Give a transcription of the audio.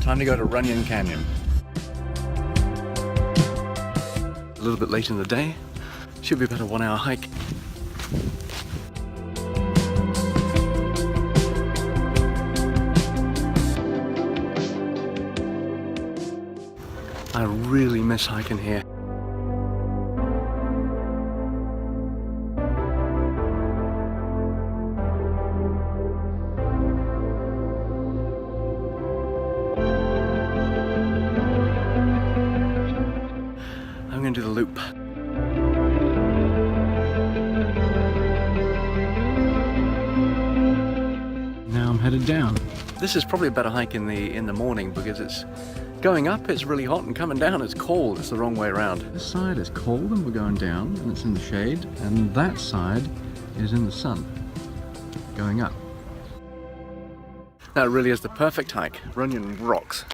Time to go to Runyon Canyon. A little bit late in the day. Should be about a 1 hour hike. I really miss hiking here. I'm going to do the loop. Now I'm headed down. This is probably a better hike in the morning because it's going up, it's really hot, and coming down, it's cold. It's the wrong way around. This side is cold and we're going down and it's in the shade, and that side is in the sun, going up. That really is the perfect hike. Runyon rocks.